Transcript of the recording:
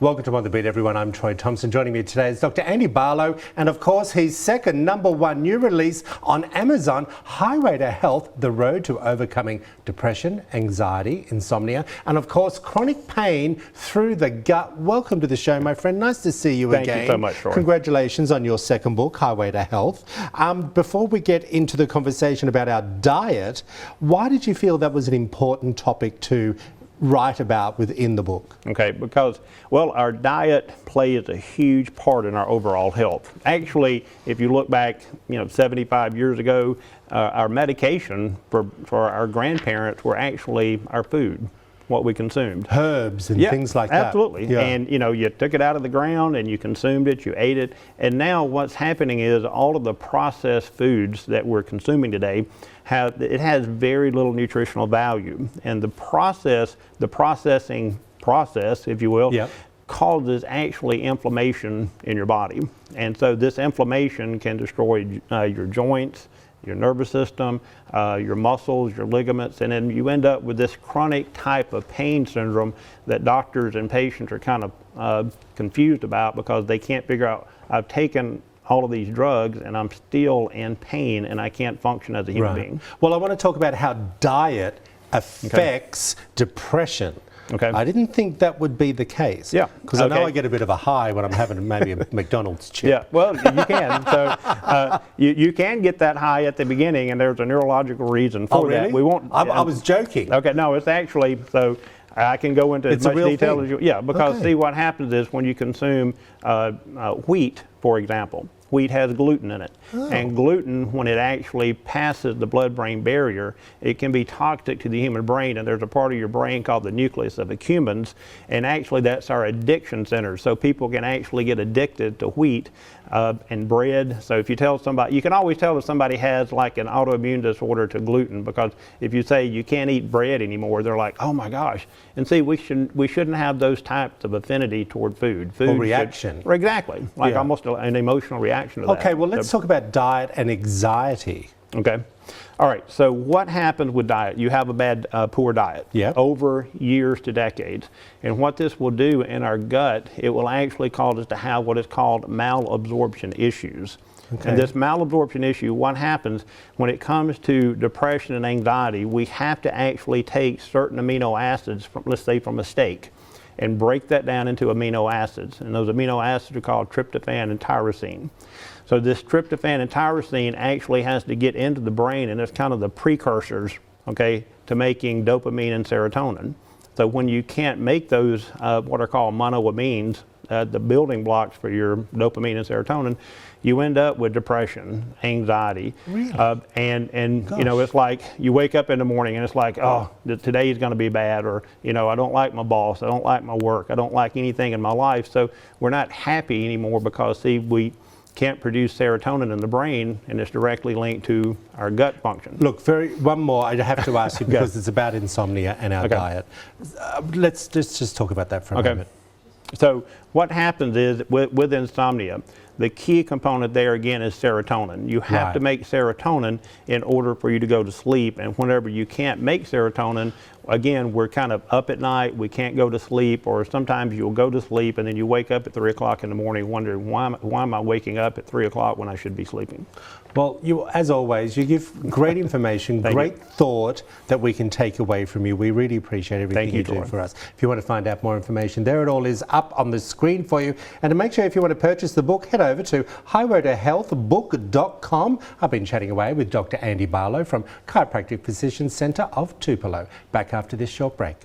Welcome to On The Beat, everyone. I'm Troy Thompson. Joining me today is Dr. Andy Barlow, and of course his second #1 new release on Amazon, Highway to Health, The Road to Overcoming Depression, Anxiety, Insomnia, and of course chronic pain through the gut. Welcome to the show, my friend. Nice to see you again. Thank you so much, Troy. Congratulations on your second book, Highway to Health. Before we get into the conversation about our diet, why did you feel that was an important topic to write about within the book? Okay, because, well, our diet plays a huge part in our overall health. Actually, if you look back, 75 years ago, our medication for our grandparents were actually our food, what we consumed. Herbs and things like that. Absolutely. Yeah. And you took it out of the ground and you consumed it, you ate it. And now what's happening is all of the processed foods that we're consuming today it has very little nutritional value. And the processing process, if you will, causes actually inflammation in your body. And so this inflammation can destroy your joints, your nervous system, your muscles, your ligaments, and then you end up with this chronic type of pain syndrome that doctors and patients are kind of confused about because they can't figure out, I've taken all of these drugs and I'm still in pain and I can't function as a human being. Well, I want to talk about how diet affects depression. Okay. I didn't think that would be the case. Yeah. Because I know I get a bit of a high when I'm having maybe a McDonald's chip. Yeah, well, you can. So you can get that high at the beginning, and there's a neurological reason for that. We won't. I was joking. Okay, no, it's actually, so I can go into as much detail as you. Yeah, because see what happens is when you consume wheat, for example. Wheat has gluten in it. And gluten, when it actually passes the blood-brain barrier, it can be toxic to the human brain, and there's a part of your brain called the nucleus of accumbens, and actually that's our addiction center. So people can actually get addicted to wheat and bread. So if you tell somebody, you can always tell if somebody has like an autoimmune disorder to gluten, because if you say you can't eat bread anymore, they're like, oh my gosh. And see, we shouldn't have those types of affinity toward food. Or reaction. Exactly, like almost an emotional reaction to that. Okay, well let's talk about diet and anxiety. Okay. All right, so what happens with diet? You have a poor diet over years to decades. And what this will do in our gut, it will actually cause us to have what is called malabsorption issues. Okay. And this malabsorption issue, what happens when it comes to depression and anxiety, we have to actually take certain amino acids, from, let's say from a steak, and break that down into amino acids. And those amino acids are called tryptophan and tyrosine. So this tryptophan and tyrosine actually has to get into the brain, and it's kind of the precursors, okay, to making dopamine and serotonin. So when you can't make those, what are called monoamines, the building blocks for your dopamine and serotonin, you end up with depression, anxiety. Really? And it's like you wake up in the morning and it's like, oh, today is going to be bad, or, I don't like my boss, I don't like my work, I don't like anything in my life. So we're not happy anymore because, see, we can't produce serotonin in the brain, and it's directly linked to our gut function. Look, one more I have to ask you because it's about insomnia and our diet. Let's just talk about that for a moment. So what happens is with insomnia, the key component there again is serotonin. You have to make serotonin in order for you to go to sleep, and whenever you can't make serotonin, again, we're kind of up at night, we can't go to sleep, or sometimes you'll go to sleep and then you wake up at 3 o'clock in the morning wondering why am I waking up at 3 o'clock when I should be sleeping? Well, as always, you give great information, great thought that we can take away from you. We really appreciate everything you do for us. If you want to find out more information, there it all is up on the screen for you. And to make sure, if you want to purchase the book, head over to highwaytohealthbook.com. I've been chatting away with Dr. Andy Barlow from Chiropractic Physician Centre of Tupelo. Back after this short break.